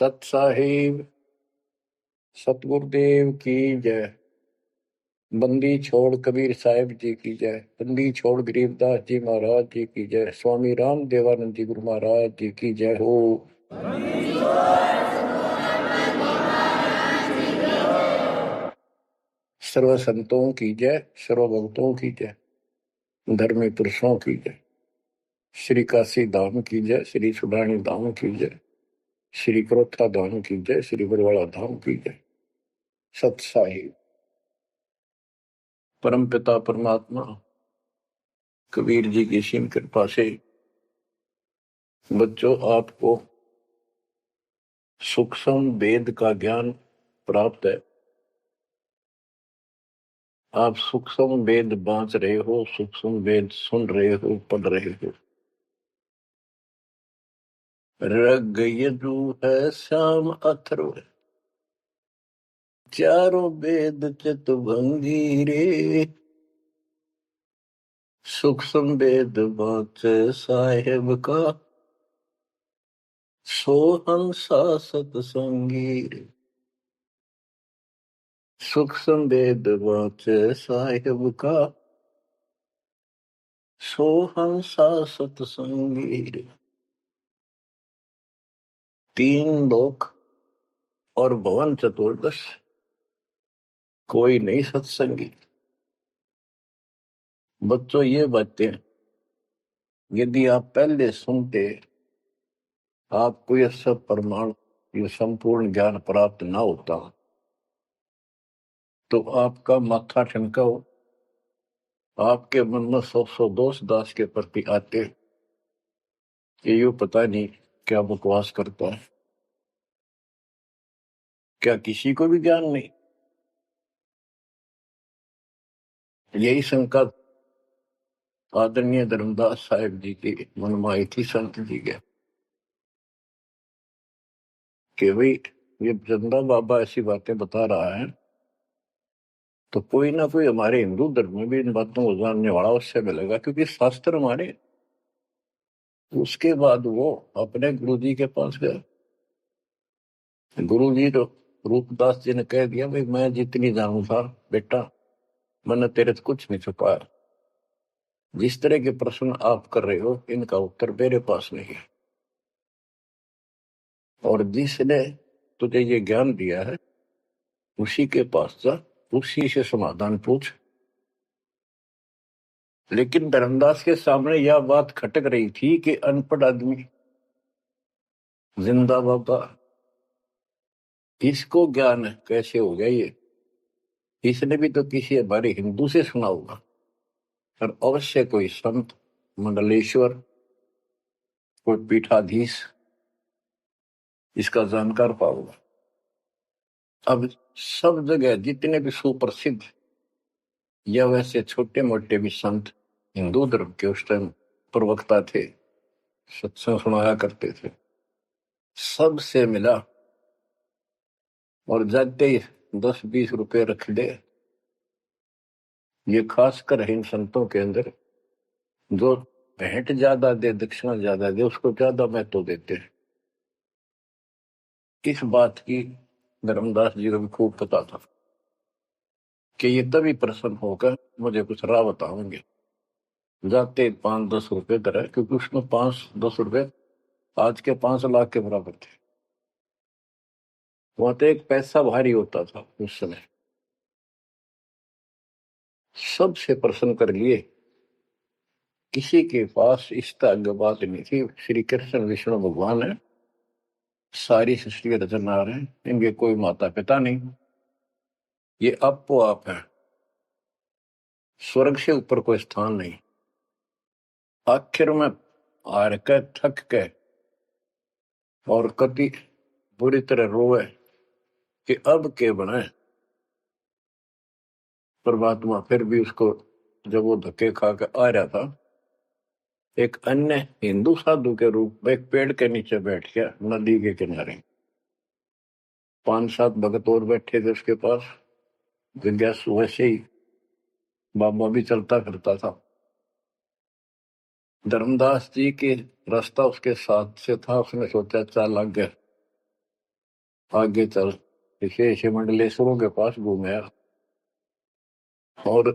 सत साहिब सतगुरुदेव की जय। बंदी छोड़ कबीर साहिब जी की जय। बंदी छोड़ गरीबदास जी महाराज जी की जय। स्वामी राम देवानंद जी गुरु महाराज जी की जय हो। सर्व संतों की जय, सर्व भक्तों की जय, धर्मी पुरुषों की जय। श्री काशी धाम की जय, श्री सुडानी धाम की जय, श्री क्रोथा धाम की जय, श्री बरवाड़ा धाम की जय। सत साहिब परम पिता परमात्मा कबीर जी की सीम कृपा से बच्चों आपको सूक्ष्म वेद का ज्ञान प्राप्त है। आप सूक्ष्म वेद बांच रहे हो, सूक्ष्म वेद सुन रहे हो, पढ़ रहे हो। ऋग यजुः है श्याम अथर्व, चारों वेद चितभंगी रे। सूक्ष्म वेद बांच साहेब का, सोहंसा सतसंगी रे। सूक्ष्म वेद बांच साहेब का, सोहंसा सतसंगी रे। तीन लोक और भवन चतुर्दश, कोई नहीं सत्संगी। बच्चों ये बातें यदि आप पहले सुनते, आपको यह सब प्रमाण, ये संपूर्ण ज्ञान प्राप्त ना होता, तो आपका माथा ठनका हो, आपके मन में सौ दोष दास के प्रति आते कि ये पता नहीं क्या बकवास करता है, क्या किसी को भी ज्ञान नहीं। यही शंका आदरणीय धर्मदास साहिब जी की मन में आई थी संत जी के कि भाई ये चंदा बाबा ऐसी बातें बता रहा है, तो कोई ना कोई हमारे हिंदू धर्म में भी इन बातों को जानने वाला अवश्य मिलेगा, क्योंकि शास्त्र हमारे। उसके बाद वो अपने गुरुजी के पास गए। गुरुजी तो रूपदास जी ने कह दिया, भाई मैं जितनी जानू था बेटा, मैंने तेरे से कुछ नहीं छुपाया। जिस तरह के प्रश्न आप कर रहे हो, इनका उत्तर मेरे पास नहीं है, और जिसने तुझे ये ज्ञान दिया है उसी के पास जा, उसी से समाधान पूछ। लेकिन धर्मदास के सामने यह बात खटक रही थी कि अनपढ़ आदमी, जिंदा बाबा, इसको ज्ञान कैसे हो गया ये? इसने भी तो किसी हमारे हिंदू से सुना होगा, और अवश्य कोई संत, मंडलेश्वर, कोई पीठाधीश इसका जानकार पाओगा। अब सब जगह जितने भी सुप्रसिद्ध या वैसे छोटे मोटे भी संत हिंदू धर्म के उस टाइम प्रवक्ता थे, सत्संग सुनाया करते थे, सबसे मिला और जाते ही 10-20 रुपए रख दे। ये खासकर इन संतों के अंदर जो भेंट ज्यादा दे, दक्षिणा ज्यादा दे, उसको ज्यादा महत्व देते हैं। इस बात की धर्मदास जी को भी खूब पता था कि ये तभी प्रसन्न होकर मुझे कुछ राह बताओगे। जाते 5-10 रुपए दर, क्योंकि उसमें 5-10 रुपए आज के 5 लाख के बराबर थे। वहां तो एक पैसा भारी होता था उस समय। सबसे प्रसन्न कर लिए, किसी के पास इस तरह बात नहीं थी। श्री कृष्ण विष्णु भगवान है, सारी सृष्टि रचना रहे, इनके कोई माता पिता नहीं, ये आपो आप है, स्वर्ग से ऊपर कोई स्थान नहीं। आखिर में हार के, थक के और कति बुरी तरह रोए कि अब के बने। परमात्मा फिर भी उसको, जब वो धक्के खा के आ रहा था, एक अन्य हिंदू साधु के रूप में एक पेड़ के नीचे बैठ गया, नदी के किनारे। 5-7 भगत और बैठे थे उसके पास। जिज्ञासु वैसे ही बाबा भी चलता फिरता था। धर्मदास जी के रास्ता उसके साथ से था, उसने सोचा चल लग गया, आगे चल ऋषि मंडलेश्वरों के पास घूमया और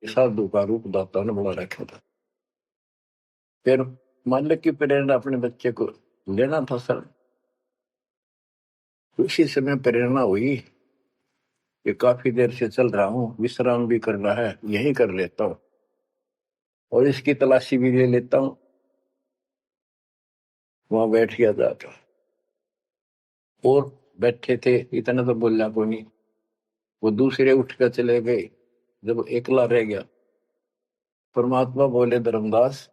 साधु का रूप दाता ने बना रखा था। फिर मालिक की प्रेरणा अपने बच्चे को लेना था सर। उसी समय प्रेरणा हुई कि काफी देर से चल रहा हूँ, विश्राम भी करना है, यही कर लेता हूँ और इसकी तलाशी भी ले लेता हूँ। वहां बैठ गया जाकर और बैठे थे, इतना तो बोलना को नहीं। वो दूसरे उठ कर चले गए। जब एकला रह गया, परमात्मा बोले, धर्मदास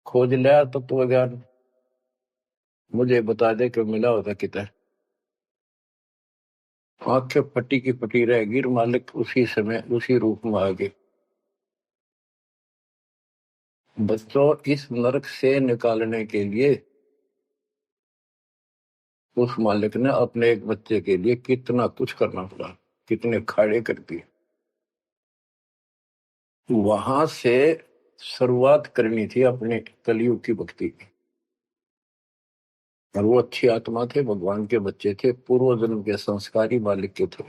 खोज लिया तत्व ज्ञान, मुझे बता दे कि मिला होता कितना। आंखें फटी की फटी रह गिर, मालिक उसी समय उसी रूप में आ गए। बच्चों, इस नरक से निकालने के लिए उस मालिक ने अपने एक बच्चे के लिए कितना कुछ करना पड़ा, कितने खाड़े कर दिए। वहां से शुरुआत करनी थी अपने कलयुग की भक्ति की। और वो अच्छी आत्मा थे, भगवान के बच्चे थे, पूर्व जन्म के संस्कारी मालिक के थे।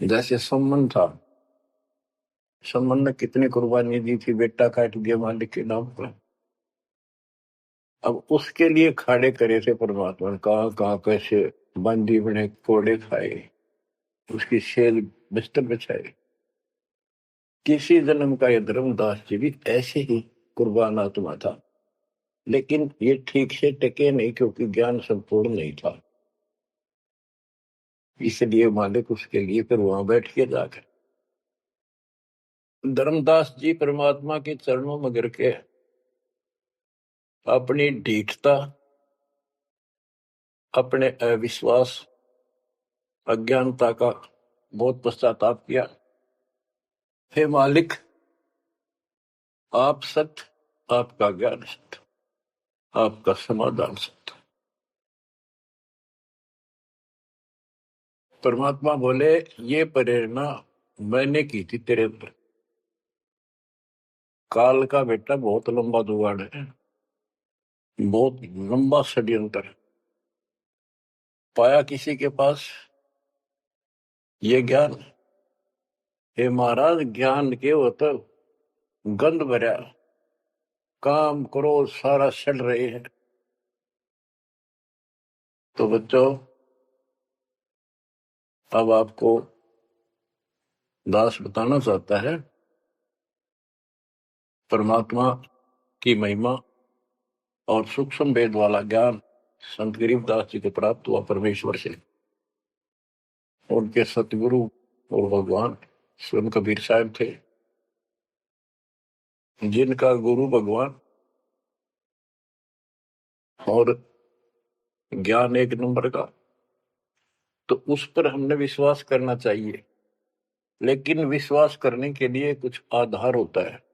जैसे सम्मन था, सम्मन ने कितनी कुर्बानी दी थी, बेटा काट दिया मालिक के नाम पर। अब उसके लिए खाड़े करे थे परमात्मा ने, कहाँ कहाँ कैसे बंदी बने, कोड़े खाए, उसकी शेल बिस्तर बिछाए। किसी जन्म का ये धर्मदास जी भी ऐसे ही कुर्बान आत्मा था, लेकिन ये ठीक से टिके नहीं क्योंकि ज्ञान संपूर्ण नहीं था। इसलिए मालिक उसके लिए फिर वहां बैठ के जाकर धर्मदास जी परमात्मा के चरणों में गिर के अपनी ढीठता, अपने अविश्वास, अज्ञानता का बहुत पश्चाताप किया। हे मालिक, आप सत्य, आपका ज्ञान सत्य, आपका समाधान सत्य। परमात्मा बोले, ये प्रेरणा मैंने की थी तेरे अंदर। काल का बेटा बहुत लंबा जुगाड़ है, बहुत लंबा षड्यंत्र है। पाया किसी के पास ये ज्ञान। हे महाराज, ज्ञान के वो तो गंध भरा, काम क्रोध सारा सड़ रहे हैं। तो बच्चों, अब आपको दास बताना चाहता है परमात्मा की महिमा और सूक्ष्म वेद वाला ज्ञान संत गरीबदास जी को प्राप्त हुआ परमेश्वर से। उनके सतगुरु और भगवान स्वयं कबीर साहब थे, जिनका गुरु भगवान और ज्ञान एक नंबर का। तो उस पर हमने विश्वास करना चाहिए, लेकिन विश्वास करने के लिए कुछ आधार होता है।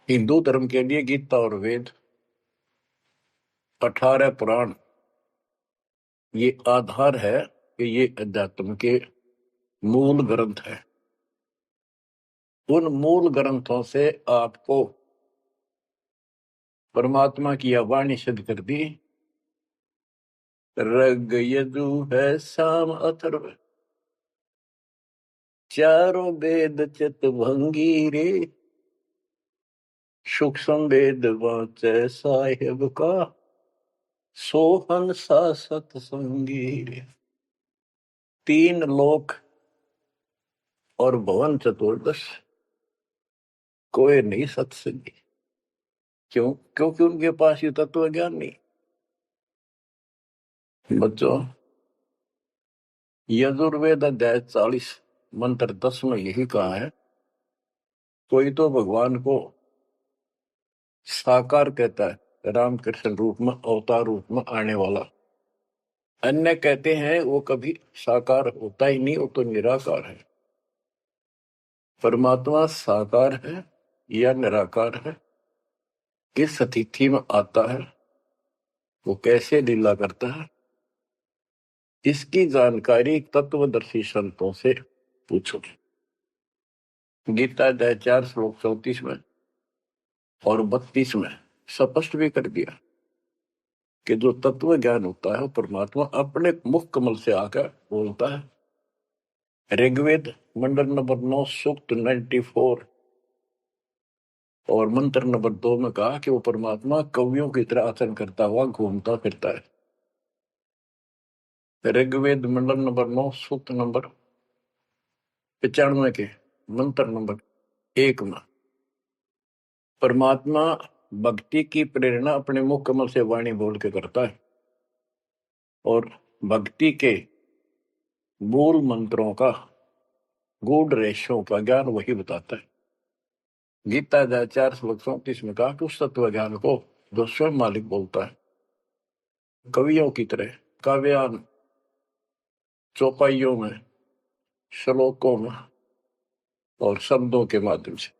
हिंदू धर्म के लिए गीता और वेद, 18 पुराण, ये आधार है कि ये अध्यात्म के मूल ग्रंथ है। उन मूल ग्रंथों से आपको परमात्मा की वाणी सिद्ध कर दी। ऋग यजु है साम अथर्व, चारों वेद चित भंगी रे, सूक्ष्म वेद वाचे साहेब का, सोहन सा सतसंगी रे। 3 लोक और भवन चतुर्दश, कोई नहीं सत्संगी। क्यों? क्योंकि उनके पास ये तत्व ज्ञान नहीं। बच्चों, यजुर्वेद अध्याय 40 मंत्र 10 में यही कहा है, कोई तो भगवान को साकार कहता है, रामकृष्ण रूप में, अवतार रूप में आने वाला। अन्य कहते हैं वो कभी साकार होता ही नहीं, वो तो निराकार है। परमात्मा साकार है या निराकार है, किस तिथि में आता है, वो कैसे लीला करता है, इसकी जानकारी तत्वदर्शी संतों से पूछो। गीता अध्याय 4 श्लोक 34 में और 32 में स्पष्ट भी कर दिया कि जो तत्व ज्ञान होता है वो परमात्मा अपने मुख कमल से आकर बोलता है। ऋग्वेद मंडल नंबर 9 सूक्त 94 और मंत्र नंबर 2 में कहा कि वो परमात्मा कवियों की तरह आचरण करता हुआ घूमता फिरता है। ऋग्वेद मंडल नंबर 9 सूक्त नंबर 95 के मंत्र नंबर 1 में परमात्मा भक्ति की प्रेरणा अपने मुख कमल से वाणी बोल के करता है और भक्ति के मूल मंत्रों का गूढ़ रहस्यों का ज्ञान वही बताता है। गीता अध्याय 4:34 में कहा कि उस तत्व ज्ञान को जो स्वयं मालिक बोलता है कवियों की तरह काव्यान चौपाइयों में श्लोकों में और शब्दों के माध्यम से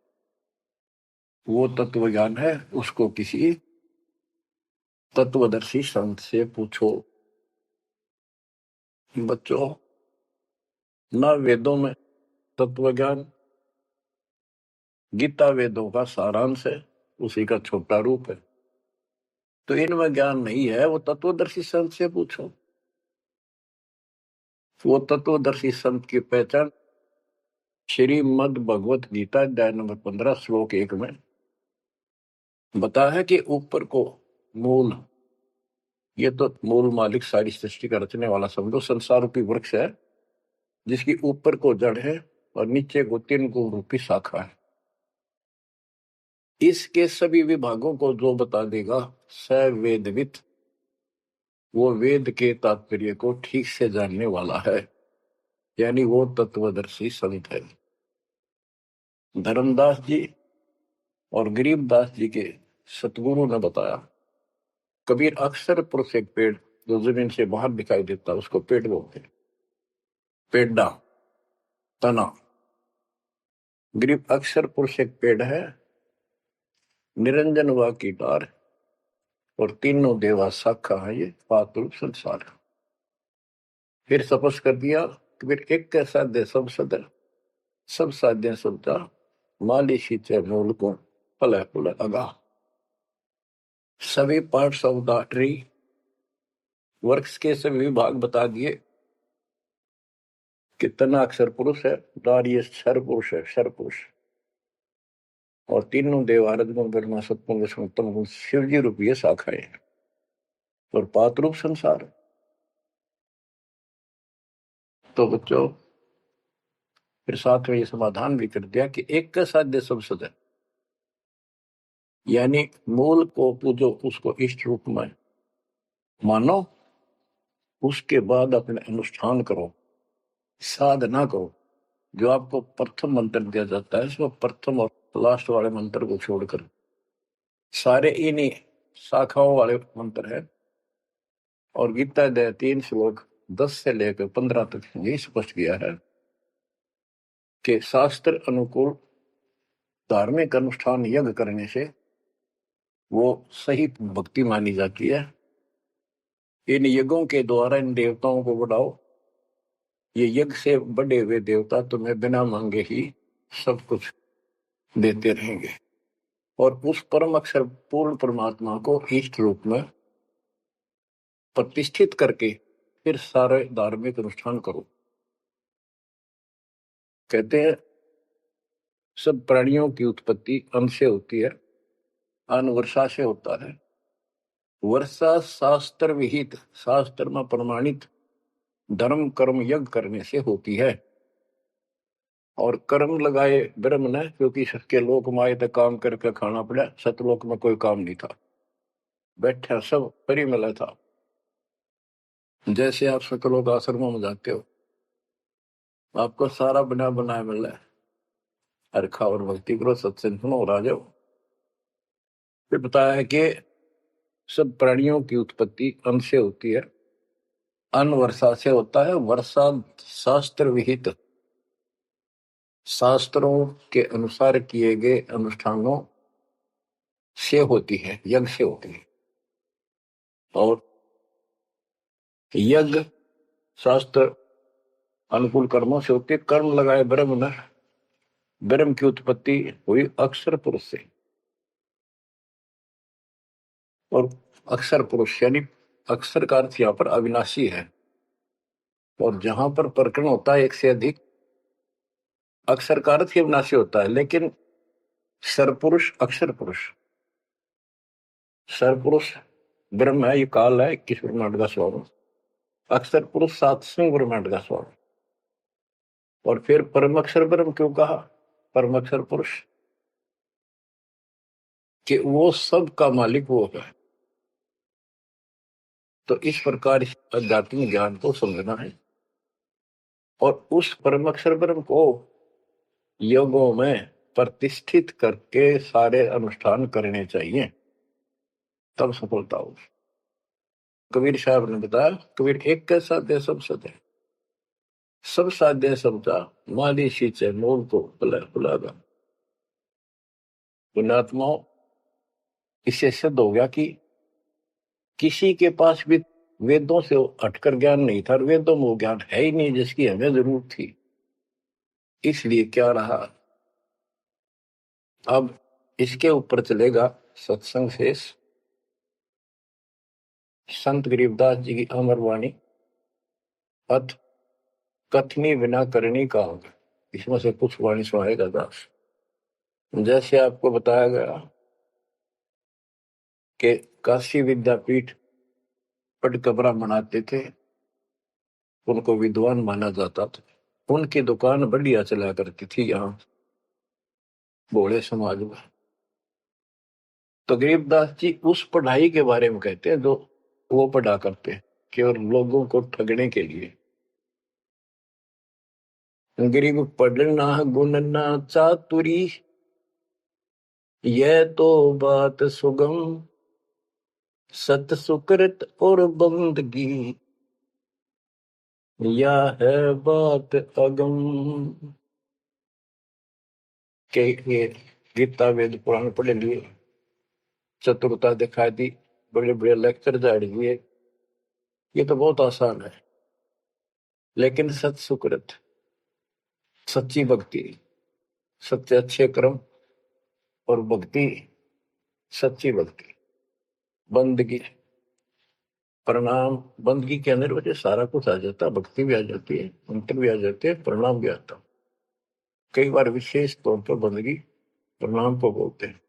वो तत्व ज्ञान है, उसको किसी तत्वदर्शी संत से पूछो। बच्चों, ना वेदों में तत्व ज्ञान, गीता वेदों का सारांश है, उसी का छोटा रूप है। तो इनमें ज्ञान नहीं है, वो तत्वदर्शी संत से पूछो। वो तत्वदर्शी संत की पहचान श्रीमद् भगवत गीता अध्याय नंबर 15 श्लोक 1 में बता है कि ऊपर को मूल, ये तो मूल मालिक सारी सृष्टि का रचने वाला समझो संसार रूपी वृक्ष है जिसकी ऊपर को जड़ है और नीचे को 3 गुण रूपी शाखा है। इसके सभी विभागों को जो बता देगा स वेदवित, वो वेद के तात्पर्य को ठीक से जानने वाला है, यानी वो तत्वदर्शी संत है। धर्मदास जी और गरीबदास जी के सतगुरु ने बताया, कबीर अक्सर पुरुष एक पेड़ जो जमीन से बाहर दिखाई देता है उसको पेड़ बोलते हैं, पेड़ा तना। गरीब अक्सर पुरुष एक पेड़ है, निरंजन व की डार और तीनों देवा शाखा है, ये पातुल संसार। फिर स्पष्ट कर दिया कि फिर एक कैसा दे सब सदर सब साध्य सबता माली शीचे मूल को फल फुल अगा। सभी parts of the tree, works के सभी विभाग बता दिए कि तना अक्षर पुरुष है, डार ये क्षर पुरुष है, क्षर पुरुष, और तीनों देव आरद गुण ब्रह्मा सत्पुंग उत्तम गुण शिवजी रूपी शाखाएं और पात रूप संसार। तो बच्चों, फिर साथ में ये समाधान भी कर दिया कि एक का साध्य सब सदन, यानी मूल को पूजो, उसको इष्ट रूप में मानो, उसके बाद अपने अनुष्ठान करो, साधना करो। जो आपको प्रथम मंत्र दिया जाता है इसमें प्रथम और लास्ट वाले मंत्र को छोड़कर सारे इन्हीं शाखाओं वाले मंत्र है। और गीता अध्याय 3 श्लोक 10 से लेकर 15 तक यही स्पष्ट किया है कि शास्त्र अनुकूल धार्मिक अनुष्ठान यज्ञ करने से वो सही भक्ति मानी जाती है। इन यज्ञों के द्वारा इन देवताओं को बढ़ाओ, ये यज्ञ से बड़े हुए देवता तुम्हें बिना मांगे ही सब कुछ देते रहेंगे। और उस परम अक्षर पूर्ण परमात्मा को इष्ट रूप में प्रतिष्ठित करके फिर सारे धार्मिक अनुष्ठान करो। कहते हैं सब प्राणियों की उत्पत्ति अन्न से होती है, अन्न वर्षा से होता है। वर्षा शास्त्र विहित, शास्त्र में प्रमाणित धर्म कर्म यज्ञ करने से होती है। और कर्म लगाए ब्रह्म ने, क्योंकि सबके लोक माए तक काम करके खाना पड़ा, सतलोक में कोई काम नहीं था, बैठा सब परी मिला था। जैसे आप सकलोक आश्रमों में जाते हो, आपको सारा बना बनाया मिल रहा है, हरखा और भक्ति करो, सत्संग सुनो और आ जाओ। फिर बताया है कि सब प्राणियों की उत्पत्ति अन्न से होती है, अन्न वर्षा से होता है। वर्षा शास्त्र विहित, शास्त्रों के अनुसार किए गए अनुष्ठानों से होती है, यज्ञ से होती है। और यज्ञ शास्त्र अनुकूल कर्मों से होती है। कर्म लगाए ब्रह्म ने, ब्रह्म की उत्पत्ति हुई अक्षर पुरुष से। और अक्षर पुरुष यानी अक्षर का अर्थ यहाँ पर अविनाशी है। और जहां पर प्रकरण होता है एक से अधिक, अक्षर का अर्थ ही अविनाशी होता है। लेकिन सरपुरुष अक्षर पुरुष, सरपुरुष ब्रह्म है, ये काल है 21 ब्रह्मांड का स्वरूप, अक्षर पुरुष 7वें ब्रह्मांड का स्वरूप। और फिर परम अक्षर ब्रह्म क्यों कहा, परम अक्षर पुरुष, कि वो सब का मालिक वो है। तो इस प्रकार आध्यात्मिक ज्ञान को समझना है और उस परम अक्षर ब्रह्म को योगों में प्रतिष्ठित करके सारे अनुष्ठान करने चाहिए, तब सफलता हो। कबीर साहब ने बताया, कबीर एक के साध्य सब सदे, सब साध्य समझा, माली सींचे मोल को बुलागा। पुण्यात्माओं, इससे सिद्ध हो गया कि किसी के पास भी वेदों से हटकर ज्ञान नहीं था, वेदों में वो ज्ञान है ही नहीं जिसकी हमें जरूरत थी। इसलिए क्या रहा, अब इसके ऊपर चलेगा सत्संग शेष, संत गरीबदास जी की अमर वाणी, अथ कथनी बिना करनी का होगा। इसमें से कुछ वाणी सुनाएगा दास। जैसे आपको बताया गया कि काशी विद्यापीठ पढ़ ब्राह्मण आते थे, उनको विद्वान माना जाता था, उनकी दुकान बढ़िया चला करती थी यहाँ भोले समाज में। तो गरीबदास जी उस पढ़ाई के बारे में कहते हैं जो वो पढ़ा करते हैं, केवल लोगों को ठगने के लिए। गरीब पढ़ना गुणना चातुरी, यह तो बात सुगम, सत सुकृत और बंदगी, या है बात अगम। के गीता वेद पुराण पढ़े लिए, चतुरता दिखा दी, बड़े बड़े लेक्चर झाड़ दिए, ये तो बहुत आसान है। लेकिन सत सुकृत, सच्ची भक्ति, सच्चे अच्छे कर्म और भक्ति, सच्ची भक्ति, बंदगी, प्रणाम, बंदगी के अंदर वजह सारा कुछ आ जाता, भक्ति भी आ जाती है, मंत्र भी आ जाते हैं, प्रणाम भी आता। कई बार विशेष तौर पर बंदगी प्रणाम को बोलते हैं,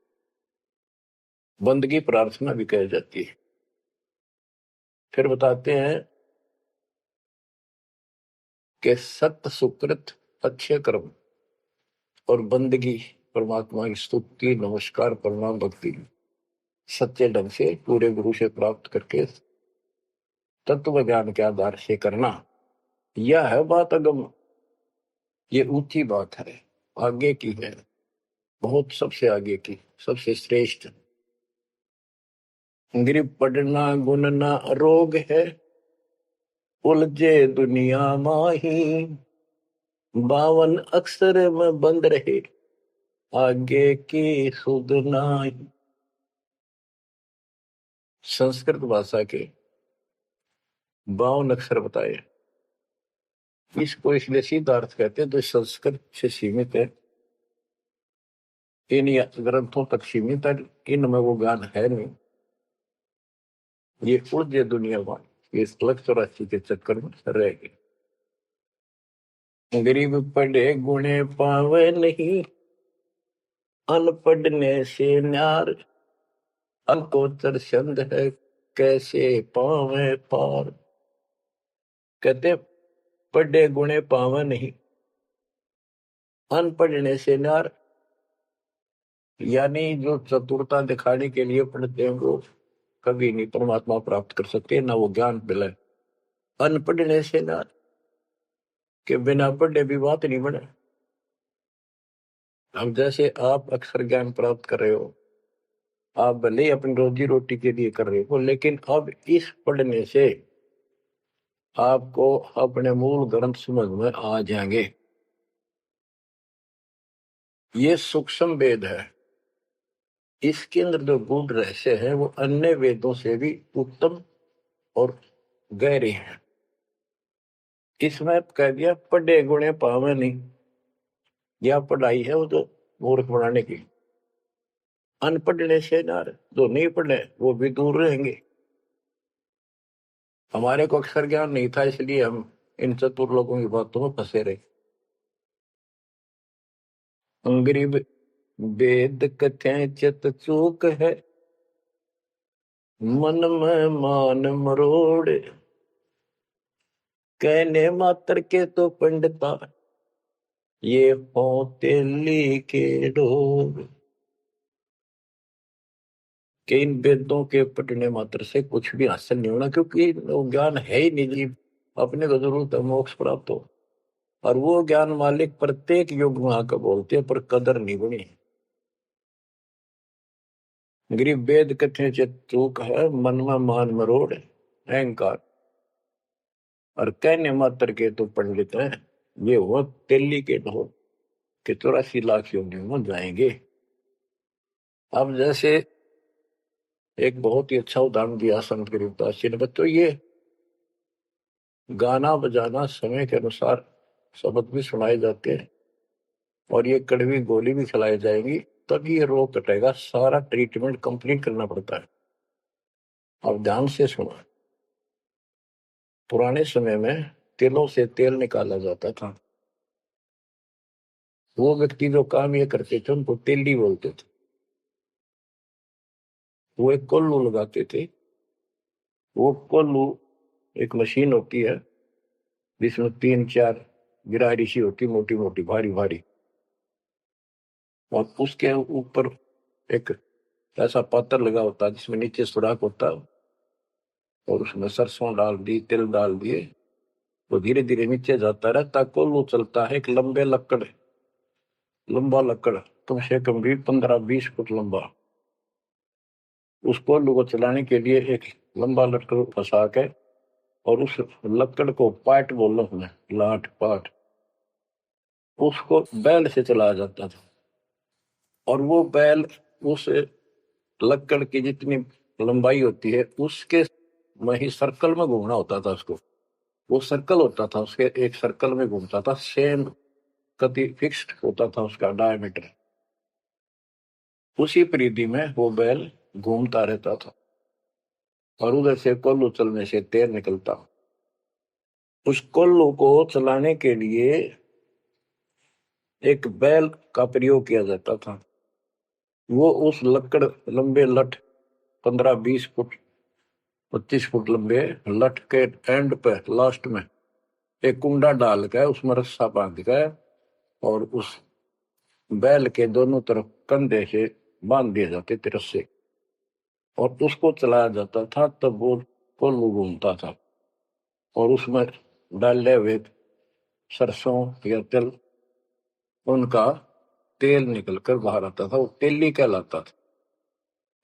बंदगी प्रार्थना भी कही जाती है। फिर बताते हैं कि सत्य सुकृत अच्छे कर्म और बंदगी, परमात्मा की स्तुति नमस्कार प्रणाम भक्ति सच्चे ढंग से पूरे गुरु से प्राप्त करके तत्व ज्ञान के आधार से करना, यह है बात अगम। ये ऊंची बात है, आगे की है, बहुत सबसे आगे की, सबसे श्रेष्ठ। गरीब पढ़ना गुनना रोग है, उलझे दुनिया माही, 52 अक्षर में बंद रहे, आगे की सुध नाही। संस्कृत भाषा के 52 अक्षर बताए। इसको इसलिए सीधा अर्थ कहते हैं जो संस्कृत से सीमित है, इन ग्रंथों तक सीमित है, इनमें वो ज्ञान है नहीं। ये उलझे दुनिया में इस लक्ष्य 84 के चक्कर में रह गए। गरीब पढ़े गुणे पावे नहीं, अनपढ़ने से न्यार, अंकोचर छंद है कैसे पावे पार। कहते पढ़े गुणे पावे नहीं, अनपढ़ने से न्यार, यानी जो चतुरता दिखाने के लिए पढ़ते हैं वो कभी नहीं परमात्मा प्राप्त कर सकते, ना वो ज्ञान मिले। अनपढ़ने से न्यार, के बिना पढ़े भी बात नहीं बने। अब जैसे आप अक्षर ज्ञान प्राप्त कर रहे हो, आप भले ही अपनी रोजी रोटी के लिए कर रहे हो, लेकिन अब इस पढ़ने से आपको अपने मूल ग्रंथ समझ में आ जाएंगे। ये सूक्ष्म वेद है, इसके अंदर जो गूढ़ रहस्य है वो अन्य वेदों से भी उत्तम और गहरे हैं। इसमें कह दिया पढ़े गुणे पावे नहीं, यह पढ़ाई है वो तो मूर्ख बनाने की। अनपढ़ से ना रहे, जो नहीं पढ़े वो भी दूर रहेंगे। हमारे को अक्षर ज्ञान नहीं था, इसलिए हम इन चतुर लोगों की बातों में फंसे रहे। गरीब वेद कथें चित चूक है, मन में मान मरोड़, कहने मात्र के तो पंडिता, ये होते लेके डोर। कि इन वेदों के पढ़ने मात्र से कुछ भी हासिल नहीं होना, क्योंकि वो ज्ञान है ही नहीं जी। अपने को जरूरत है मोक्ष प्राप्त हो, और वो ज्ञान मालिक प्रत्येक युग में आकर बोलते हैं, पर कदर नहीं बनी। गरीब वेद कथे चित चूक है, मन में मान मरोड़, अहंकार, और कहने मात्र के तो पंडित है, ये वो दिल्ली के ढोल के 84 लाख योनियों में जाएंगे। अब जैसे एक बहुत ही अच्छा उदाहरण दिया संत गरीबदास जी ने, बच्चों ये गाना बजाना समय के अनुसार शब्द भी सुनाए जाते हैं, और ये कड़वी गोली भी खिलाई जाएंगी, तब ये रोग कटेगा। सारा ट्रीटमेंट कंप्लीट करना पड़ता है। अब ध्यान से सुना, पुराने समय में तिलों से तेल निकाला जाता था। वो व्यक्ति जो काम ये करते थे उनको तेली बोलते थे। वो एक कोल्लू लगाते थे। वो कोल्लू एक मशीन होती है जिसमें 3-4 गिरारी सी होती, मोटी मोटी भारी भारी, और उसके ऊपर एक ऐसा पात्र लगा होता है जिसमें नीचे सुराख होता है, और उसमें सरसों डाल दी, तिल डाल दिए, तो धीरे धीरे नीचे जाता रहता। कोल्लू चलता है एक लंबा लकड़, कम से कम भी 15-20 फुट लंबा। उस कोल्लू को चलाने के लिए एक लंबा लकड़ फंसा के, और उस लकड़ को पाट बोल उसमें लाट पाट, उसको बैल से चलाया जाता था। और वो बैल उस लकड़ की जितनी लंबाई होती है उसके में ही सर्कल में घूमना होता था उसको। वो सर्कल होता था उसके, एक सर्कल में घूमता था, सेम कति फिक्स्ड होता था उसका डायमीटर। उसी परिधि में वो बैल घूमता रहता था, और उधर से कोल्लू चलने से तेल निकलता। उस कोल्लू को चलाने के लिए एक बैल का प्रयोग किया जाता था। वो उस लकड़ लंबे लठ 15-20 फुट 25 फुट लंबे लठ के एंड पे लास्ट में एक कुंडा डाल कर उसमें रस्सा बांध कर, और उस बैल के दोनों तरफ कंधे से बांध दिए जाते थे रस्से, और उसको चलाया जाता था। तब वो कोल्लू घूमता था, और उसमें डाले हुए सरसों या तिल, उनका तेल निकलकर बाहर आता था। वो तेली कहलाता था,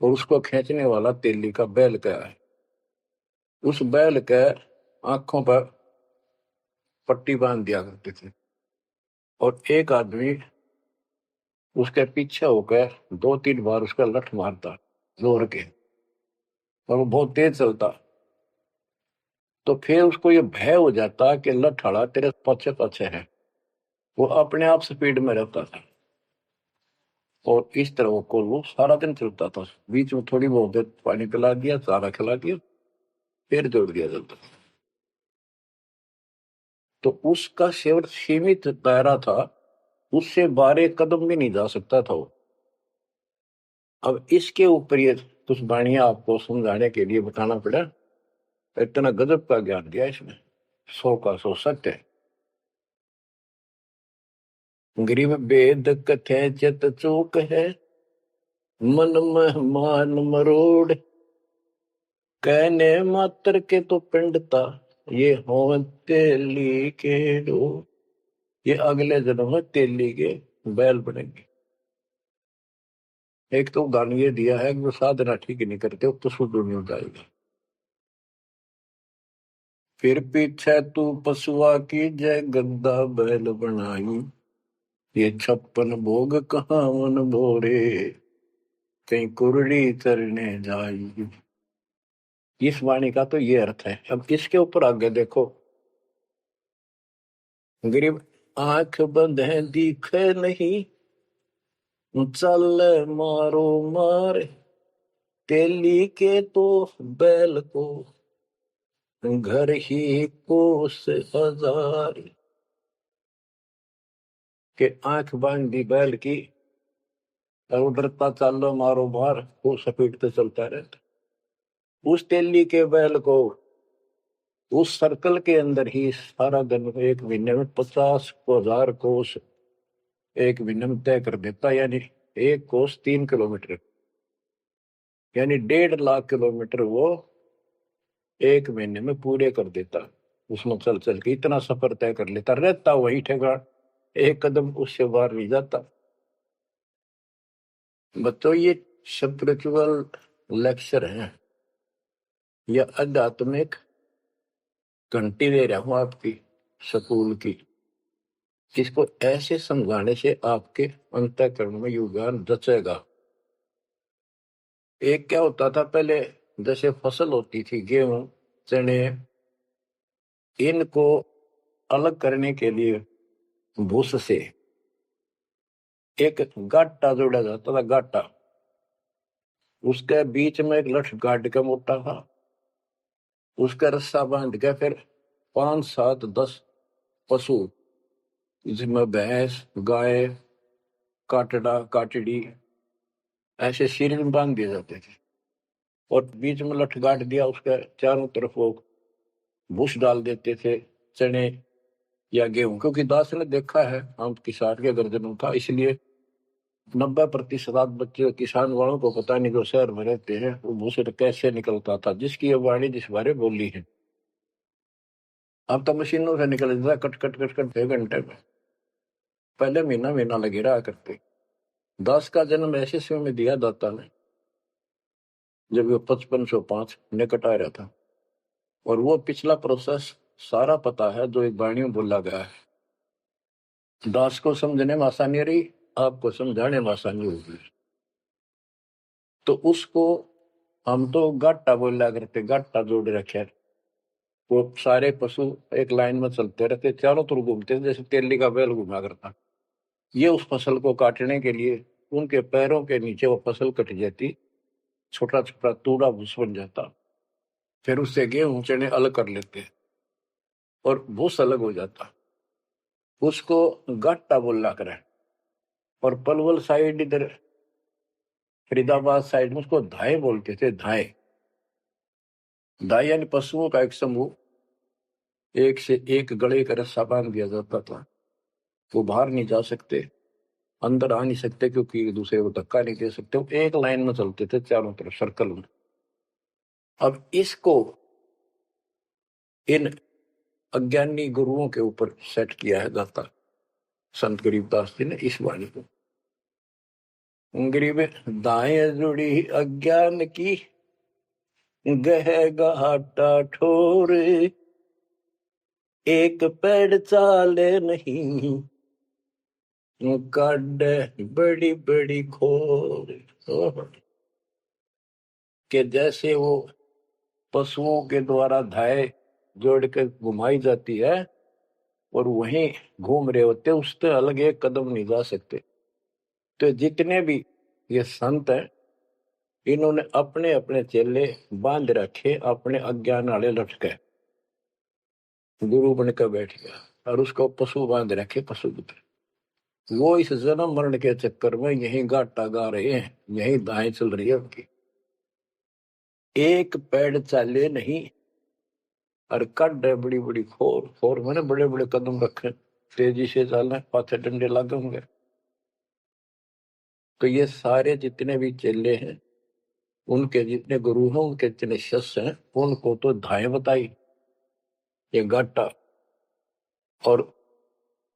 और उसको खींचने वाला तेली का बैल का है। उस बैल के आंखों पर पट्टी बांध दिया करते थे, और एक आदमी उसके पीछे होकर 2-3 बार उसका लठ मारता जोर के, और वो बहुत तेज चलता। तो फिर उसको ये भय हो जाता कि लठ तेरे पीछे पीछे है। वो अपने आप स्पीड में रहता था, और इस तरह वो सारा दिन चलता था। बीच में थोड़ी बहुत देर पानी पिला दिया, चारा खिला दिया, फिर जोड़ दिया जाता। तो उसका केवल सीमित दायरा था, उससे 12 कदम भी नहीं जा सकता था वो। अब इसके ऊपर ये कुछ वाणियां आपको समझाने के लिए बताना पड़ा। इतना गजब का ज्ञान दिया इसमें, 100 का 100 सत्य है। गरीब वेद कथे चित चूक है, मन में मान मरोड़, कहने मात्र के तो पिंडता, ये हो तेली के डो। ये अगले जन्म में तेली के बैल बनेंगे। एक तो उदाहरण ये दिया है कि वो साधना ठीक नहीं करते तो शुद्ध नहीं हो जाएगा। फिर पीछे तू पशुआ की जय गद्दा बैल बनाई, ये 56 भोग कहावन बोरे, कहीं कुरड़ी चरने जाई। इस वाणी का तो ये अर्थ है। अब इसके ऊपर आगे देखो, गरीब आंख बंद है दिखे नहीं, चल मारो मार तेली के तो बैल को घर ही कोस हजार। के आंख बांध दी बैल की और डरता चलो मारो मार, वो सपेटते चलता रहता। उस तेली के बैल को उस सर्कल के अंदर ही सारा दिन एक महीने में 50,000 कोस एक महीने में तय कर देता। यानी एक कोस 3 किलोमीटर, यानी 1.5 लाख किलोमीटर वो एक महीने में पूरे कर देता। उसमें चल चल के इतना सफर तय कर लेता, रहता वही ठेकान, एक कदम उससे बाहर नहीं जाता। बच्चों ये स्पिरिचुअल लेक्चर है या आध्यात्मिक घंटी दे रहा हूं आपकी स्कूल की। इसको ऐसे समझाने से आपके अंतःकरण में योगदान रचेगा। एक क्या होता था पहले, जैसे फसल होती थी गेहूं चने, इनको अलग करने के लिए भूस से एक गाटा जोड़ा जाता था। गाटा, उसके बीच में एक लठ गाड़ के मोटा था, उसका रस्सा बांध के फिर 5 7 10 पशु, जिसमें भैंस गाय काटड़ा काटड़ी ऐसे शरीर में बांध दिए जाते थे। और बीच में लठ गाड़ दिया, उसके चारों तरफ वो भूस डाल देते थे, चने या गेहूं। क्योंकि दास ने देखा है हम किसान के गर्जनों था, इसलिए 90% बच्चे किसान वालों को पता नहीं, जो शहर में रहते हैं, वो भूसे कैसे निकलता था, जिसकी ये वाणी जिस बारे बोली है। अब तो मशीनों से निकल जाता, कट कट कट कट 6 घंटे में। पहले महीना महीना लगे रहा करते। दास का जन्म ऐसे समय में दिया दाता ने जब वो 5505 निकट आ रहा था। और वो पिछला प्रोसेस सारा पता है जो एक वाणी में बोला गया है। दास को समझने में आसानी रही, आपको समझाने में आसानी होगी। तो उसको हम तो गाटा बोला करते, गाटा जोड़ रखे। वो सारे पशु एक लाइन में चलते रहते, चारों तरफ घूमते, जैसे तेली का बैल घुमा करता। ये उस फसल को काटने के लिए उनके पैरों के नीचे वो फसल कट जाती, छोटा छोटा तूड़ा भूस बन जाता। फिर उससे गेहूं चने अलग कर लेते और भूस अलग हो जाता। उसको गाटा बोला करे। और पलवल साइड इधर फरीदाबाद साइड में उसको धाए बोलते थे। धाए, धाए यानी पशुओं का एक समूह, एक से एक गले का रस्सा बांध दिया जाता था। वो बाहर नहीं जा सकते, अंदर आ नहीं सकते, क्योंकि एक दूसरे को धक्का नहीं दे सकते। वो एक लाइन में चलते थे चारों तरफ सर्कल में। अब इसको इन अज्ञानी गुरुओं के ऊपर सेट किया है दाता संत गरीबदास जी ने इस वाणी को। गरीब दाएं जुड़ी अज्ञान की गह घाटा ठोर, एक पेड़ चाले नहीं काट बड़ी बड़ी खोर। के जैसे वो पशुओं के द्वारा धाय जोड़ के घुमाई जाती है और वहीं घूम रहे होते, उससे अलग एक कदम नहीं जा सकते। तो जितने भी ये संत हैं, इन्होंने अपने अपने चेले बांध रखे अपने अज्ञान वाले लटके। गुरु बनकर बैठ गया और उसको पशु बांध रखे, पशु पुत्र। वो इस जन्म मरण के चक्कर में यही गाटा गा रहे हैं, यही दाएं चल रही है उनकी। एक पेड़ चाले नहीं और कड है बड़ी बड़ी खोर। खोर मैंने बड़े बड़े कदम रखे, तेजी से चलना, पाथे डंडे लागे होंगे। तो ये सारे जितने भी चेले हैं, उनके जितने गुरु हैं, उनके जितने शिष्य हैं, उनको तो धाए बताई ये गाटा। और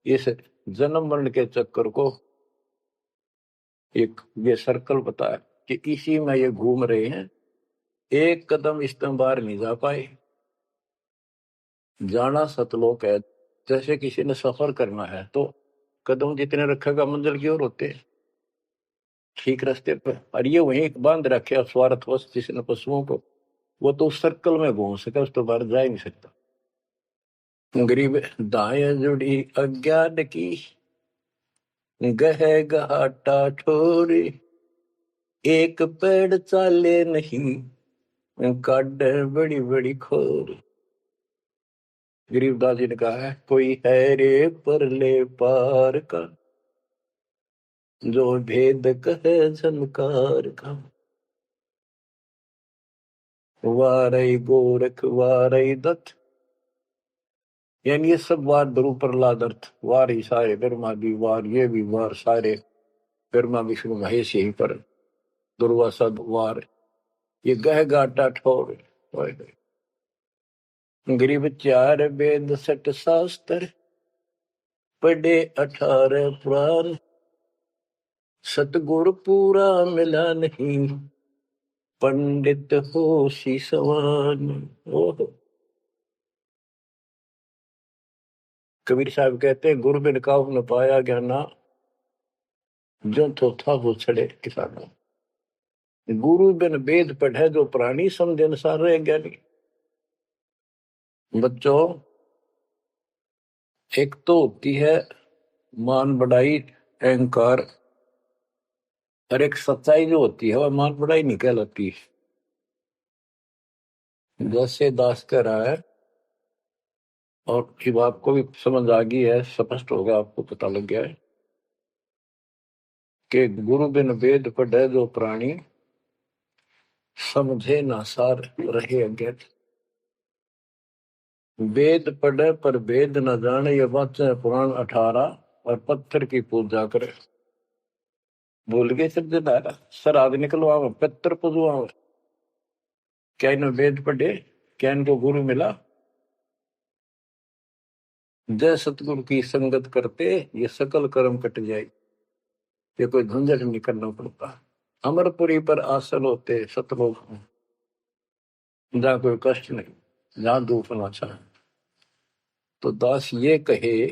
इस जन्म मरण के चक्कर को एक ये सर्कल बताया कि इसी में ये घूम रहे हैं, एक कदम इस तरह बाहर नहीं जा पाए। जाना सतलोक है। जैसे किसी ने सफर करना है तो कदम जितने रखेगा मंजिल की ओर होते हैं, ठीक रास्ते पर। और ये वहीं बांध रखे स्वार्थवश जिसने पशुओं को, वो तो उस सर्कल में घूम सके, उस तो बाहर जा ही नहीं सकता। गरीब दाएं जुड़ी अज्ञान की गह घाटा ठोरे, एक पेड़ चाले नहीं, काट बड़ी बड़ी खोर। गरीबदास जी ने कहा है, कोई है रे परले पार का, जो भेद कहे झनकार का। वारई गोरख वारई दत्त, यानी ये सब वार ध्रुव प्रहलाद अर्थ, वार ही सारे ब्रह्मा भी वार, ये भी वार, सारे ब्रह्मा विष्णु महेश यहीं पर, दुर्वासा वार, ये गह गाटा ठोर। गरीब चार वेद सठ शास्त्र, पढ़े 18 पुराण, सतगुर पूरा मिला नहीं, पंडित हो सी सवान। ओह, कबीर साहब कहते हैं, गुरु बिन काहू न पाया ज्ञाना, जो तो था वो छड़े किसाना। गुरु बिन वेद पढ़े जो प्राणी, समझे अनुसार रहे ज्ञानी। बच्चों, एक तो होती है मान बढ़ाई अहंकार, और एक सच्चाई जो होती है वह मान बढ़ाई नहीं कहलाती। जैसे दास कह रहा है, और जब आपको भी समझ आ गई है, स्पष्ट होगा, आपको पता लग गया है कि गुरु बिन वेद पढ़े जो प्राणी, समझे ना सार रहे अज्ञात। वेद पढ़े पर वेद न जाने, ये वाचे पुराण 18, और पत्थर की पूजा करे। भूल गए सब जनारा, सर आदि निकलवा पत्थर पुजवा। क्या इन्हें वेद पढ़े, क्या इनको गुरु मिला? जय सतगुरु की संगत करते, ये सकल कर्म कट जाए, ये कोई झंझट नहीं करना पड़ता। अमरपुरी पर आसन होते सतलोक में, जहाँ कोई कष्ट नहीं, जहाँ दुख ना चाहे। तो दास ये कहे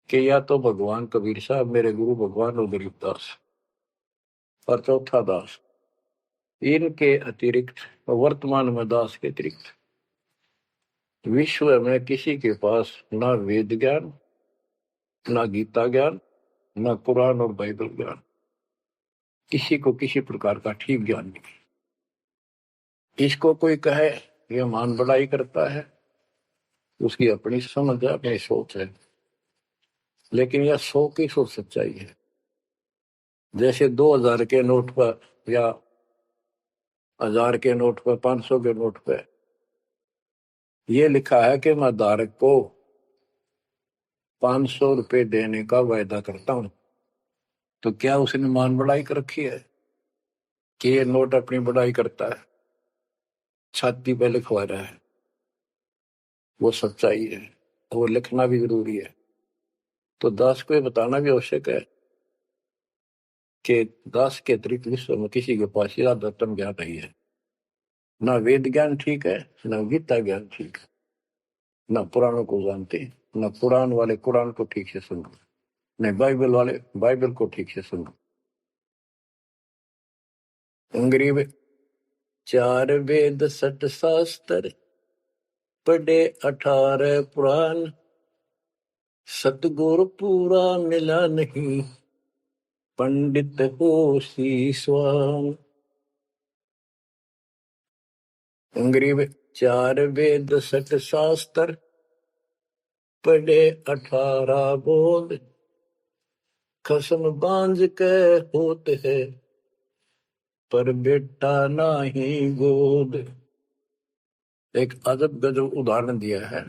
कि या तो भगवान कबीर साहब मेरे गुरु भगवान और गरीबदास, और चौथा दास, इनके अतिरिक्त वर्तमान में दास के अतिरिक्त विश्व में किसी के पास ना वेद ज्ञान, ना गीता ज्ञान, ना कुरान और बाइबल ज्ञान, किसी को किसी प्रकार का ठीक ज्ञान नहीं। इसको कोई कहे ये मान बढ़ाई करता है, उसकी अपनी समझ है, अपनी सोच है, लेकिन यह 100% सच्चाई है। जैसे 2000 के नोट पर, या 1000 के नोट पर, 500 के नोट पर यह लिखा है कि मैं धारक को 500 रुपए देने का वायदा करता हूं, तो क्या उसने मान बढ़ाई कर रखी है कि ये नोट अपनी बढ़ाई करता है, छाती पे लिखवा रहा है? वो सच्चाई है, वो लिखना भी जरूरी है। तो दास को ये बताना भी आवश्यक है कि दास के अतिरिक्त विश्व में किसी के पास आध्यात्म ज्ञान नहीं है। ना वेद ज्ञान ठीक है, ना गीता ज्ञान ठीक है, ना पुराणों को जानते, ना पुराण वाले कुरान को ठीक से सुनो, न बाइबल वाले बाइबल को ठीक से सुनो। अंग्रेज 4 वेद 60 शास्त्र, पढ़े 18 पुराण, सतगुरु पूरा मिला नहीं, पंडित हो शीशवान। अंग्रेज 4 वेद 60 शास्त्र, पढ़े 18 बोध, कसम बांझ के होते है, पर बेटा नाही गोद। एक अजब गजब उदाहरण दिया है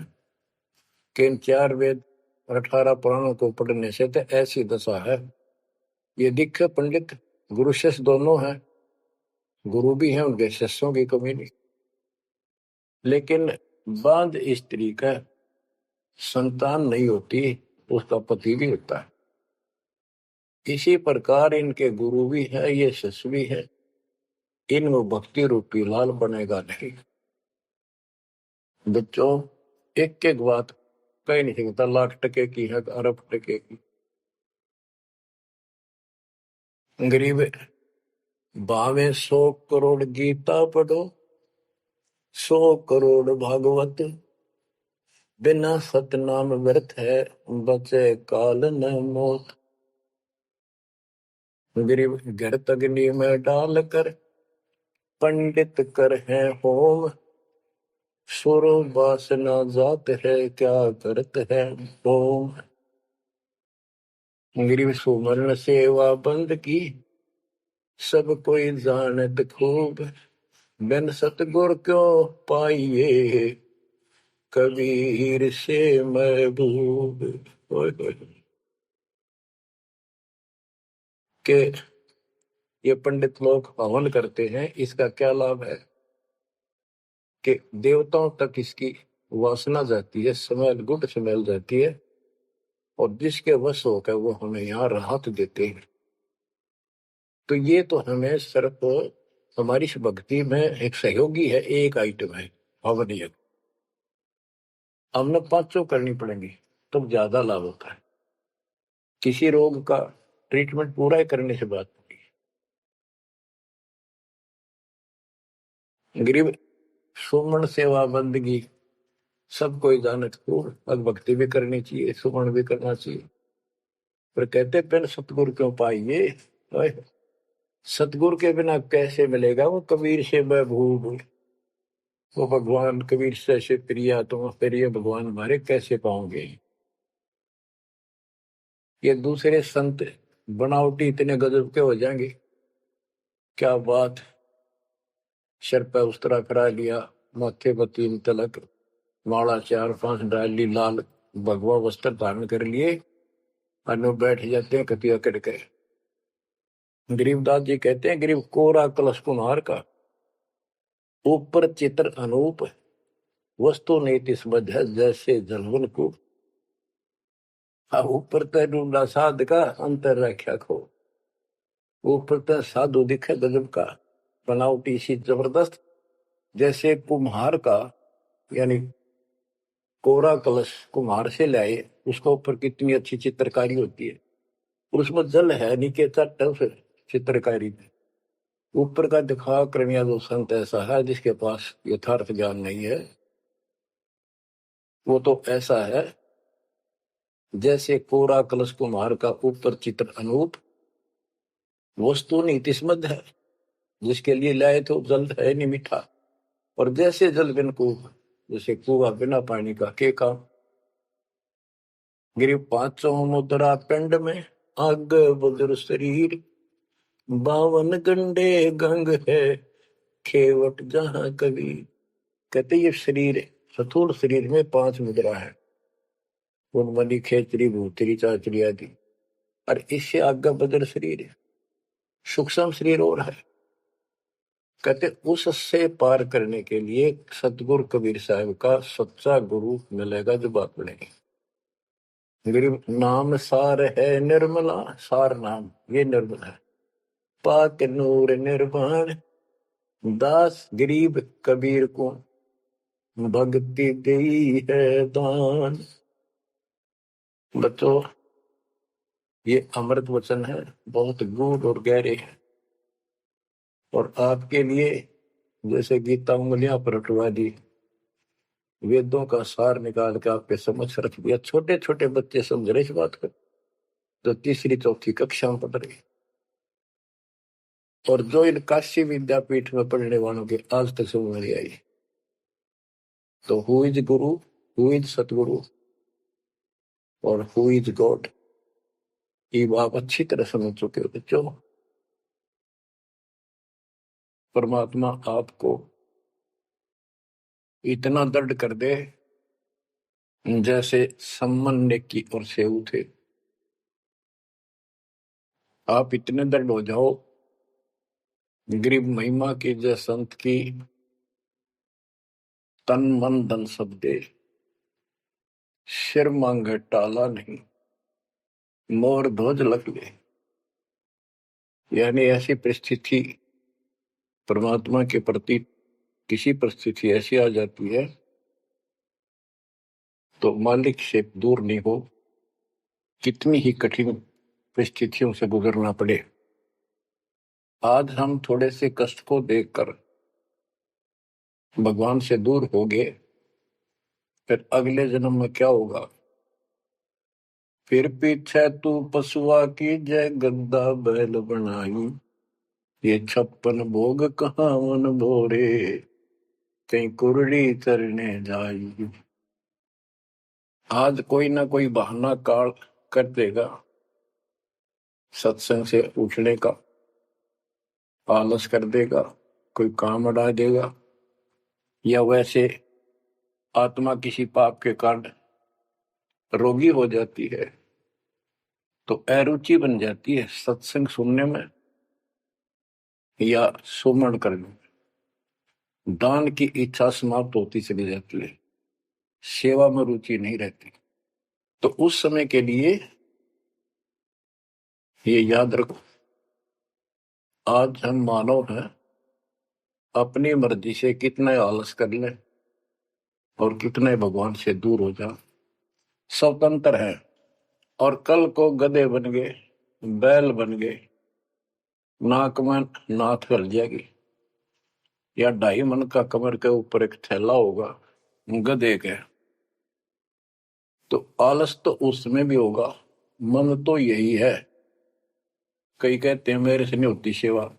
कि इन 4 वेद और 18 पुराणों को पढ़ने से तो ऐसी दशा है, ये दिखे पंडित गुरु शिष्य दोनों हैं, गुरु भी हैं, उनके शिष्यों की कमी नहीं, लेकिन बांध स्त्री का संतान नहीं होती, उसका पति भी होता है। इसी प्रकार इनके गुरु भी है, ये शिष्य भी है, इनमें भक्ति रूपी लाल बनेगा नहीं। बच्चों, एक एक बात कहीं नहीं सकता, लाख टके की है, अरब टके की। गरीब भावे 100 करोड़ गीता पढ़ो, 100 करोड़ भागवत, बिना सतनाम व्यर्थ है, बचे काल न मोत। गरीब गर्त अग्नि में डाल कर, पंडित कर है होम। सुरो वासना जात है, क्या करत है होम। गरीब सुमरण सेवा बंद की, सब कोई जानत खूब। बिन सतगुर क्यों पाइए, कबीर से महबूब। ओए होए। के ये पंडित लोग हवन करते हैं, इसका क्या लाभ है कि देवताओं तक इसकी वासना जाती है, स्मेल, गुड स्मेल जाती है, और जिसके वश होकर वो हमें यहाँ राहत देते हैं। तो ये तो हमें सिर्फ हमारी इस भक्ति में एक सहयोगी है, एक आइटम है हवन यज्ञ। हमने पांचों करनी पड़ेंगी तब ज्यादा लाभ होता है। किसी रोग का ट्रीटमेंट पूरा ही करने से बात होती है। गरीब सुमन सेवा बंदगी, सब कोई जानत खूब। अब भक्ति भी करनी चाहिए, सुमन भी करना चाहिए, पर कहते बिन सतगुरु क्यों पाइए। ओए, सतगुरु के बिना कैसे मिलेगा वो कबीर से महबूब। वो भगवान कबीर से प्रिया, तुम प्रिय भगवान हमारे कैसे पाओगे। ये दूसरे संत बनावटी इतने गजब के हो जाएंगे, क्या बात। सिर पर उस्तरा करा लिया, माथे पर 3 तिलक, माला 4-5 डाली, लाल भगवा वस्त्र धारण कर लिए, अनु बैठ जाते हैं कतिया करके। गरीबदास जी कहते हैं, गरीब कोरा कलश कुम्हार का, ऊपर चित्र अनूप। वस्तु नीति समझ है, जैसे जलवन को। ऊपर तो ढूंढा साध का, अंतर रख्या खो। ऊपर तो साधु दिखे गजब का, बनावटी सी जबरदस्त, जैसे कुम्हार का, यानी कोरा कलश कुम्हार से लाए, उसके ऊपर कितनी अच्छी चित्रकारी होती है, उसमें जल है नीचे तट है उस चित्रकारी में। ऊपर का दिखा करनिया जो संत ऐसा है जिसके पास यथार्थ ज्ञान नहीं है, वो तो ऐसा है जैसे कोरा कलश कुम्हार का, ऊपर चित्र अनूप। वस्तु नीतिस्मद है, जिसके लिए लाए तो जल है नहीं मीठा। और जैसे जल बिन कुआं, जैसे कुआं बिना पानी का के काम। गिरी 500 मुद्रा पिंड में, आग बुजुर शरीर। 52 गंडे गंग है, खेवट जहां कभी। कहते ये शरीर, स्थूल शरीर में 5 मुद्रा है, उनमनी खेचरी भूतरी चाचरी आदि। और इससे आगे बदर शरीर है, सूक्ष्म शरीर और है। कहते उससे पार करने के लिए सतगुरु कबीर साहब का सच्चा गुरु मिलेगा जो बात बनेगी। गरीब नाम सार है निर्मला, सार नाम ये निर्मल है। पाक नूर निर्वाण, दास गरीब कबीर को भक्ति दी है दान। बच्चों, ये अमृत वचन है, बहुत गूढ़ और गहरे है, और आपके लिए जैसे गीता उंगलियां पर उठवा दी, वेदों का सार निकाल के आपके समझ रख दिया। छोटे छोटे बच्चे समझ रहे इस बात को, जो 3री-4थी कक्षा में पढ़ रहे, और जो इन काशी विद्यापीठ में पढ़ने वालों के आज तक समझ नहीं आई। तो who is Guru, who is सतगुरु, और हु इज गॉड, ये आप अच्छी तरह समझ चुके हो बच्चों। परमात्मा आपको इतना दर्द कर दे, जैसे सम्मन ने की और सेऊ थे। आप इतने दर्द हो जाओ, गरीब महिमा की जय संत की, तन मन धन सब दे, सिर मांगे टाला नहीं, मोर ध्वज लग ले। यानी ऐसी परिस्थिति परमात्मा के प्रति, किसी परिस्थिति ऐसी आ जाती है तो मालिक से दूर नहीं हो, कितनी ही कठिन परिस्थितियों से गुजरना पड़े। आज हम थोड़े से कष्ट को देखकर भगवान से दूर हो गए, फिर अगले जन्म में क्या होगा? फिर पीछे तू पशुआ की जय गद्दा बैल बनाई, ये 56 भोग कहाँ मन भोरे, कहीं कुरड़ी चरने जाई। आज कोई ना कोई बहाना काल कर देगा सत्संग से उठने का, आलस कर देगा, कोई काम अड़ा देगा, या वैसे आत्मा किसी पाप के कारण रोगी हो जाती है तो अरुचि बन जाती है सत्संग सुनने में या सुमरण करने में, दान की इच्छा समाप्त होती चली जाती है, सेवा में रुचि नहीं रहती। तो उस समय के लिए ये याद रखो, आज हम मानव हैं, अपनी मर्जी से कितने आलस कर लें और कितने भगवान से दूर हो जाए, स्वतंत्र है। और कल को गधे बन गए, बैल बन गए, नाक में नाथ गल जाएगी, या 2.5 मन का कमर के ऊपर एक थैला होगा गधे के, तो आलस तो उसमें भी होगा। मन तो यही है। कई कहते हैं मेरे से नहीं होती सेवा,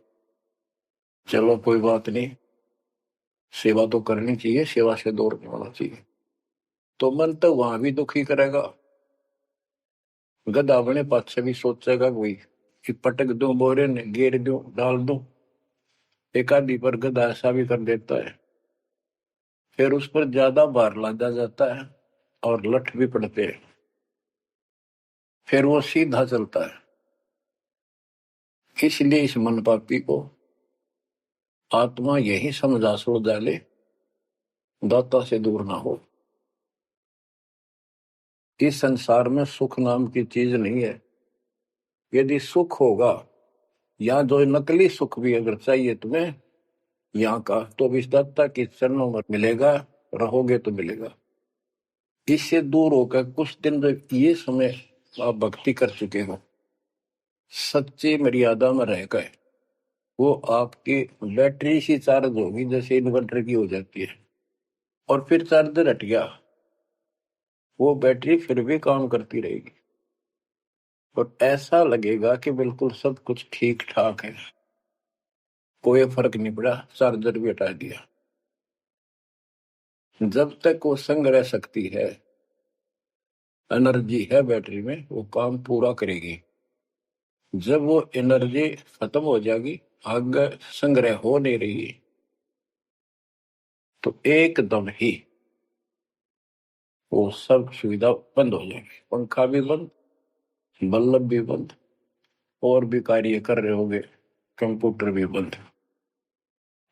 चलो कोई बात नहीं, सेवा तो करनी चाहिए, सेवा से दूर नहीं होना चाहिए। तो मन तो वहां भी दुखी करेगा, गधा बने पास भी सोचेगा कोई कि पटक दूं बोरे ने, घेर दूं, डाल दूं। एक आदि पर गधा ऐसा भी कर देता है, फिर उस पर ज्यादा भार लादा जाता है और लठ भी पड़ते हैं, फिर वो सीधा चलता है। इसलिए इस मन पापी को आत्मा यही समझा छोड़ डाले, दाता से दूर ना हो। इस संसार में सुख नाम की चीज नहीं है। यदि सुख होगा, या जो नकली सुख भी अगर चाहिए तुम्हें यहाँ का, तो इस दाता के चरणों में मिलेगा, रहोगे तो मिलेगा। इससे दूर होकर कुछ दिन जब ये समय आप भक्ति कर चुके हो, सच्ची मर्यादा में रहकर, वो आपकी बैटरी सी चार्ज होगी जैसे इन्वर्टर की हो जाती है, और फिर चार्जर हट गया, वो बैटरी फिर भी काम करती रहेगी और ऐसा लगेगा कि बिल्कुल सब कुछ ठीक ठाक है, कोई फर्क नहीं पड़ा, चार्जर भी हटा दिया। जब तक वो संग रह सकती है, एनर्जी है बैटरी में, वो काम पूरा करेगी। जब वो एनर्जी खत्म हो जाएगी, आगे संग्रह हो नहीं रही, तो एकदम ही वो सब सुविधा बंद हो जाएगी। पंखा भी बंद, बल्ब भी बंद, और भी कार्य कर रहे होंगे, कंप्यूटर भी बंद,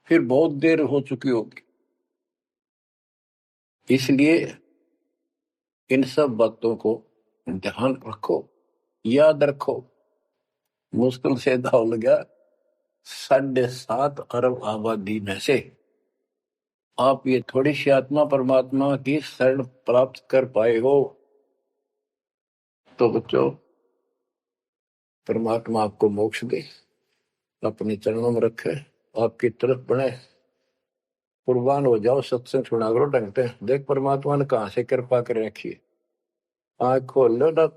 फिर बहुत देर हो चुकी होगी। इसलिए इन सब बातों को ध्यान रखो, याद रखो। मुश्किल से दाव लगा 7.5 अरब आबादी में से आप ये थोड़ी सी आत्मा परमात्मा की शरण प्राप्त कर पाए हो। तो बच्चों, परमात्मा आपको मोक्ष दे, अपने चरणों में रखे, आपकी तरफ बढ़े, कुर्बान हो जाओ, सत्संग सुना करो ढंग से। देख परमात्मा ने कहां से कृपा कर रखी है। आँख खोल लो ना,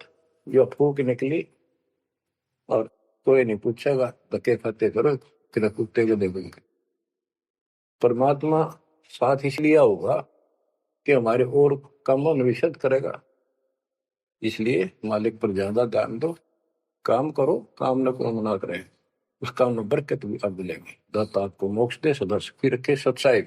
जो फूक निकली, और कोई नहीं पूछेगा, धक्के खाते करो कि कुत्ते को देखेंगे। परमात्मा साथ इसलिए होगा कि हमारे और कामों में विशद करेगा, इसलिए मालिक पर ज्यादा ध्यान दो, काम करो, काम न करो मना करें, उस काम में बरकत भी अब मिलेगी। दाता आपको मोक्ष दे, सदा सुखी रखे, सत्साई।